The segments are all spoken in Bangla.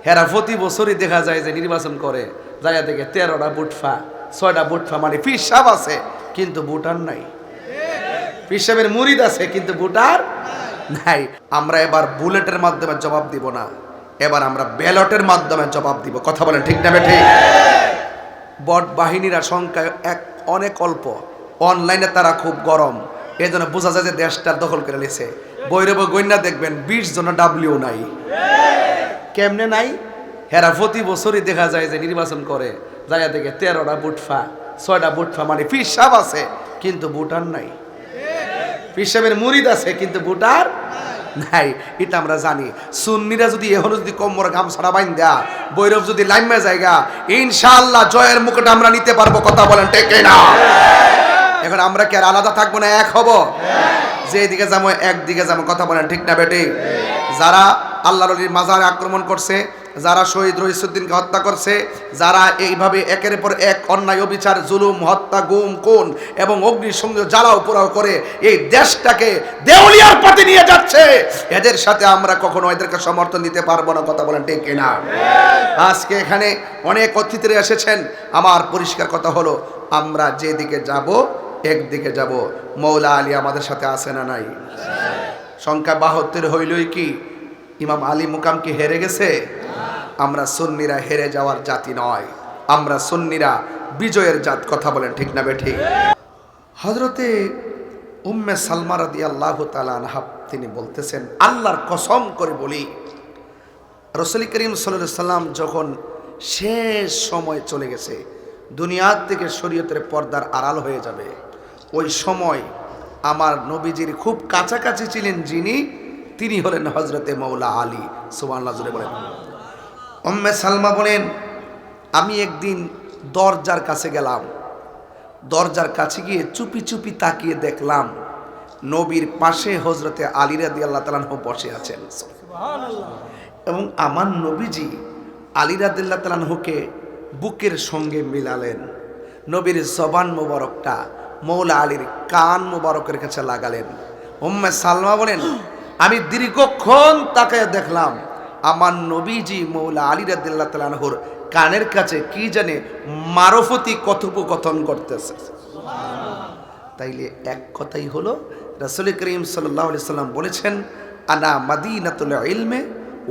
হেরা প্রতি বছরই দেখা যায় যে নির্বাচন করে জায়গা থেকে 13টা বুটফা 6টা বুটফা, মানে পীর সাহেব আছে কিন্তু ভোটার নাই, পীর সাহেবের মুরিদ আছে কিন্তু ভোটার নাই। আমরা এবার বুলেটের মাধ্যমে জবাব দিব না, এবার আমরা ব্যালটের মাধ্যমে জবাব দিব। কথা বলেন ঠিক না ঠিক? বট বাহিনীরা সংখ্যা অনেক অল্প, অনলাইনে তারা খুব গরম, এই জন্য বোঝা যায় যে দেশটা দখল করে নিয়েছে। বৈরব গন্যা দেখবেন 20 জন ডাব্লিউ নাই। কেমনে নাই? হেরা প্রতি বছরই দেখা যায় যে নির্বাচন করে জায়গা থেকে 13টা বুটফা 6টা বুটফা, মানে পীর সাহেব আছে কিন্তু ভোটার নাই, পীর সাহেবের মুরিদ আছে কিন্তু ভোটার নাই। এটা আমরা জানি। সুন্নিরা যদি এখনো যদি কোমর গামছাড়া বাইন দেয়া, বৈরব যদি লাইমে জায়গা, ইনশাআল্লাহ জয়ের মুকুট আমরা নিতে পারবো। কথা বলেন ঠিক না? এখন আমরা কি আর আলাদা থাকবো না, এক হব? যে দিকে যাবো একদিকে যাবো। কথা বলেন ঠিক না বেটি? যারা আল্লাহর ওলির মাজারে আক্রমণ করছে, যারা শহীদ রইসুদ্দিনকে হত্যা করছে, যারা এইভাবে একের পর এক অন্যায় অবিচার জুলুম হত্যা গুম খুন এবং অগ্নির সঙ্গে জ্বালাও পোড়াও করে এই দেশটাকে দেউলিয়ার পথে নিয়ে যাচ্ছে, এদের সাথে আমরা কখনো এদেরকে সমর্থন দিতে পারবো না। কথা বলেন ঠিক কিনা? আজকে এখানে অনেক অতিথিরা এসেছেন, আমার পরিষ্কার কথা হলো আমরা যেদিকে যাব একদিকে যাব। মৌলা আলী আমাদের সাথে আছে না নাই? সংখ্যা 72 হইলই কি ইমাম আলী মুকাম কি হেরে গেছে? আমরা সুন্নিরা হেরে যাওয়ার জাতি নয়, আমরা সুন্নিরা বিজয়ের জাত। কথা বলেন ঠিক না বেঠিক? হযরতে উম্মে সালমা রাদিয়াল্লাহু তাআলা আনহা তিনি বলতেছেন, আল্লাহর কসম করে বলি, রাসূল করিম সাল্লাল্লাহু আলাইহি সাল্লাম যখন শেষ সময় চলে গেছে, দুনিয়ার থেকে শরীয়তের পর্দার আড়াল হয়ে যাবে, ওই সময় আমার নবীজির খুব কাছাকাছি ছিলেন যিনি, তিনি হলেন হযরতে মৌলা আলী। সুবহানাল্লাহ জোরে বলেন। উম্মে সালমা বলেন, আমি একদিন দরজার কাছে গেলাম, দরজার কাছে গিয়ে চুপি চুপি তাকিয়ে দেখলাম নবীর পাশে হযরতে আলী রাদিয়াল্লাহু তাআলা আনহু বসে আছেন। সুবহানাল্লাহ। এবং আমার নবীজি আলী রাদিয়াল্লাহু তাআলা আনহুকে বুকের সঙ্গে মিলালেন, নবীর জবান মোবারকটা মৌলা আলীর কান মোবারকের কাছে লাগালেন। উম্মে সালমা বলেন, আমি দীর্ঘক্ষণ তাকায় দেখলাম আমার নবীজি মৌলা আলী রাদিয়াল্লাহু তাআলা আনহুর কানের কাছে কি জানে মারফতি কথোপকথন করতেছে। তাইলে এক কথাই হলো, রাসূল করিম সাল্লাল্লাহু আলাইহি সাল্লাম বলেছেন, আনা মাদিনাতুল ইলমে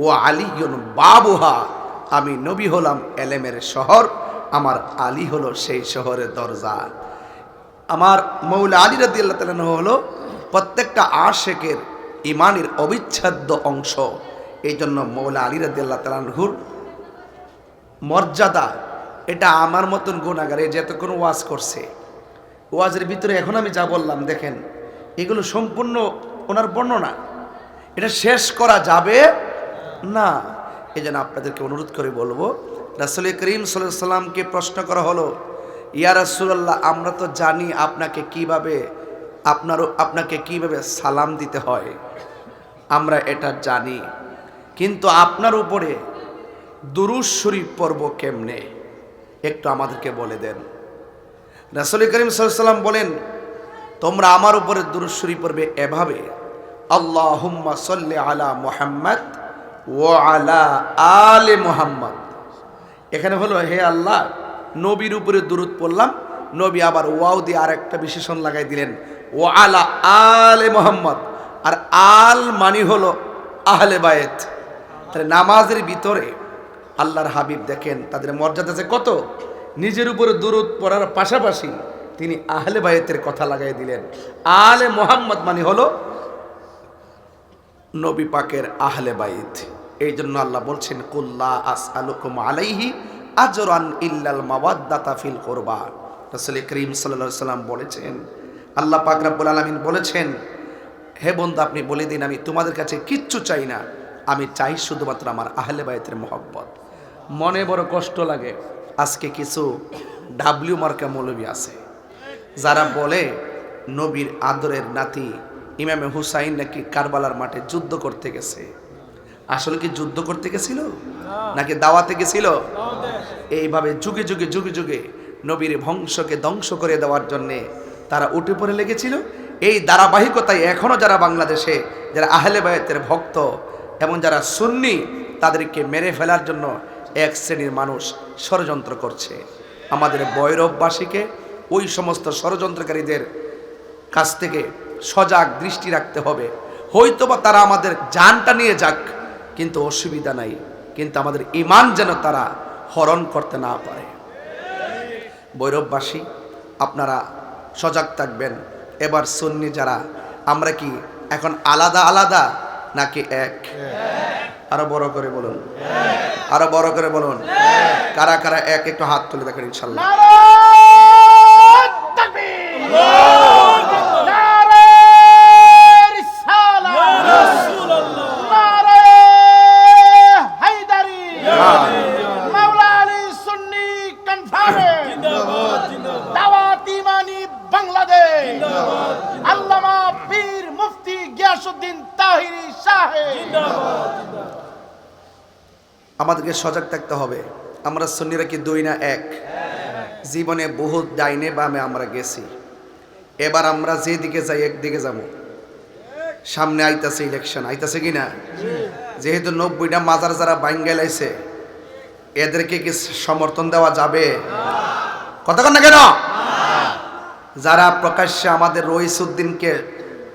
ওয়া আলীয়ুন বাবুহা, আমি নবী হলাম এলেমের শহর, আমার আলী হলো সেই শহরের দরজা। আমার মৌলা আলী রাদিয়াল্লাহু তাআলা হলো প্রত্যেকটা আশিকের ইমানের অবিচ্ছেদ্য অংশ। এই জন্য মৌলা আলী রাদিয়াল্লাহু তাআলা আনহুর মর্যাদা, এটা আমার মতন গুনাহগার যে এতক্ষণ ওয়াজ করছে, ওয়াজের ভিতরে এখন আমি যা বললাম দেখেন, এগুলো সম্পূর্ণ ওনার বর্ণনা, এটা শেষ করা যাবে না। এই জন্য আপনাদেরকে অনুরোধ করে বলবো, রাসূল করিম সাল্লাল্লাহু আলাইহি সাল্লামকে প্রশ্ন করা হলো, ইয়া রাসূলুল্লাহ, আমরা তো জানি আপনাকে কিভাবে সালাম দিতে হয়, আমরা এটা জানি, কিন্তু আপনার উপরে দুরূদ শরীফ পড়ব কেমনে, একটু আমাদেরকে বলে দেন। রাসূল করিম সাল্লাল্লাহু আলাইহি সাল্লাম বলেন, তোমরা আমার উপরে দুরূদ শরীফ পড়বে এভাবে, আল্লাহুম্মা সাল্লি আলা মুহাম্মদ ওয়া আলা আলি মুহাম্মদ। এখানে হলো, হে আল্লাহ, নবীর উপরে দুরূদ পড়লাম, নবী আবার ওয়াও দিয়ে আরেকটা বিশেষণ লাগাই দিলেন, ওয়া আলা আলি মুহাম্মদ। আর আল মানে হলো আহলে বায়েত। তাহলে নামাজের ভিতরে আল্লাহর হাবিব দেখেন তাদের মর্যাদা আছে কত, নিজের উপরে দুরূদ পড়ার পাশাপাশি তিনি আহলে বায়েতের কথা লাগাই দিলেন। আলে মুহাম্মদ মানে হলো নবী পাকের আহলে বাইত। এই জন্য আল্লাহ বলছেন, কুল্লা আসআলুকুম আলাইহি আজরান ইল্লাল মাওয়াদ্দাতা ফিল কুরবা। রাসূল করিম সাল্লাল্লাহু আলাইহি সাল্লাম বলেছেন, আল্লাহ পাক রব্বুল আলামিন বলেছেন, হে বন্ধু আপনি বলে দিন আমি তোমাদের কাছে কিচ্ছু চাই না, আমি চাই শুধুমাত্র আমার আহলে বাইতের মহব্বত। মনে বড় কষ্ট লাগে, আজকে কিছু ডাব্লিউ মার্কা মৌলবী আছে যারা বলে নবীর আদরের নাতি ইমামে হুসাইন নাকি কারবালার মাঠে যুদ্ধ করতে গেছে। আসলে কি যুদ্ধ করতে গেছিল নাকি দাওয়াতে গেছিল? এইভাবে যুগে যুগে যুগে যুগে নবীর বংশকে ধ্বংস করে দেওয়ার জন্যে তারা উঠে পড়ে লেগেছিল। এই ধারাবাহিকতায় এখনও যারা বাংলাদেশে যারা আহলে বায়াতের ভক্ত এবং যারা সুন্নি তাদেরকে মেরে ফেলার জন্য এক শ্রেণীর মানুষ ষড়যন্ত্র করছে। আমাদের ভৈরববাসীকে ওই সমস্ত ষড়যন্ত্রকারীদের কাছ থেকে সজাগ দৃষ্টি রাখতে হবে। হয়তোবা তারা আমাদের জানটা নিয়ে যাক, কিন্তু অসুবিধা নাই, কিন্তু আমাদের ঈমান যেন তারা হরণ করতে না পারে। ভৈরববাসী আপনারা সজাগ থাকবেন। এবার সুন্নি যারা, আমরা কি এখন আলাদা আলাদা নাকি এক? আরো বড় করে বলুন, আরো বড় করে বলুন। কারা কারা এক? একটু হাত তুলে দেখেন ইনশাল্লাহ। আমাদেরকে সজাগ থাকতে হবে। আমরা সুন্নিরা কি দুই না এক? জীবনে বহুত ডাইনে বামে আমরা গেছি, এবার আমরা যেদিকে যাই একদিকে যাবো। সামনে আইতাছে ইলেকশন, আইতাছে কিনা? যেহেতু 90টা মাজার যারা বাইঙ্গালাইছে, এদেরকে কি সমর্থন দেওয়া যাবে? কতক্ষণ না কেন? যারা প্রকাশ্যে আমাদের রইসউদ্দিনকে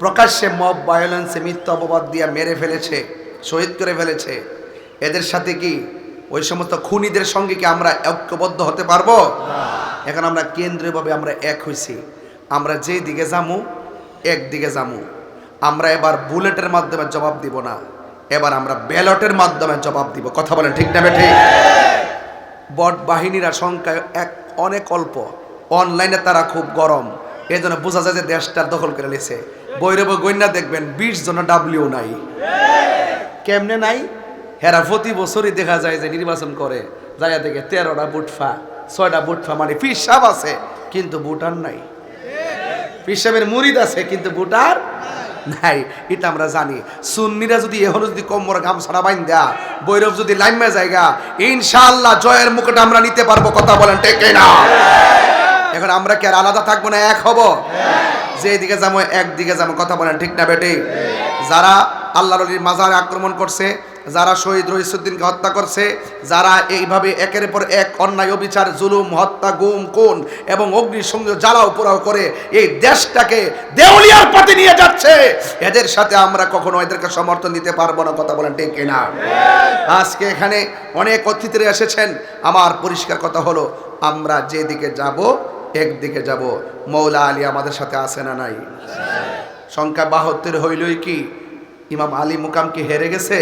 প্রকাশ্যে মব ভায়োলেন্সে মিথ্যা অপবাদ দিয়ে মেরে ফেলেছে, শহীদ করে ফেলেছে, এদের সাথে কি ওই সমস্ত খুনিদের সঙ্গে কি আমরা ঐক্যবদ্ধ হতে পারবো? এখন আমরা কেন্দ্রীয়ভাবে আমরা এক হইছি, আমরা যেই দিকে যামু একদিকে যামু। আমরা এবার বুলেটের মাধ্যমে জবাব দিব না, এবার আমরা ব্যালটের মাধ্যমে জবাব দিব। কথা বলেন ঠিক না বেঠিক? বট বাহিনীরা সংখ্যায় অনেক অল্প, অনলাইনে তারা খুব গরম, এই জন্য বোঝা যায় যে দেশটা দখল করে নিয়েছে। বৈরব গন্যা দেখবেন 20 জন ডাব্লিউ নাই। কেমনে নাই? হেরা প্রতি বছরই দেখা যায় যে নির্বাচন করে, জায়গা থেকে 13টা বুটফা 6টা বুটফা, মানে পীর সাহেব আছে কিন্তু ভোটার নাই। পীর সাহেবের মুরিদ আছে কিন্তু ভোটার নাই। এটা আমরা জানি। সুন্নিরা যদি এখনো যদি কোমর গামছাড়া বাইন দেয়া, বৈরব যদি লাইমে জায়গা, ইনশাআল্লাহ জয়ের মুকুট আমরা নিতে পারবো। কথা বলেন ঠিক না? এখন আমরা কি আর আলাদা থাকবো না? এক হব। যেদিকে যাবো একদিকে যাবো। কথা বলেন ঠিক না বেটি? যারা আল্লাহর ওলির মাজারে আক্রমণ করছে, যারা শহীদ রইসউদ্দিনকে হত্যা করছে, যারা এইভাবে একের পর এক অন্যায় অবিচার, জুলুম, হত্যা, গুম, খুন এবং অগ্নিসংযোগ জ্বালাও পোড়াও করে এই দেশটাকে দেউলিয়ার পথে নিয়ে যাচ্ছে, এদের সাথে আমরা কখনো এদেরকে সমর্থন দিতে পারবো না। কথা বলেন ঠিক কিনা? আজকে এখানে অনেক অতিথিরা এসেছেন। আমার পরিষ্কার কথা হলো, আমরা যেদিকে যাব একদিকে যাব। মৌলা আলী আমাদের সাথে আছে না নাই? সংখ্যা 72 হইলই কি ইমাম আলী মুকাম কি হেরে গেছে?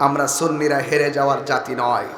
আমরা সুন্নিরা হেরে যাওয়ার জাতি নয়।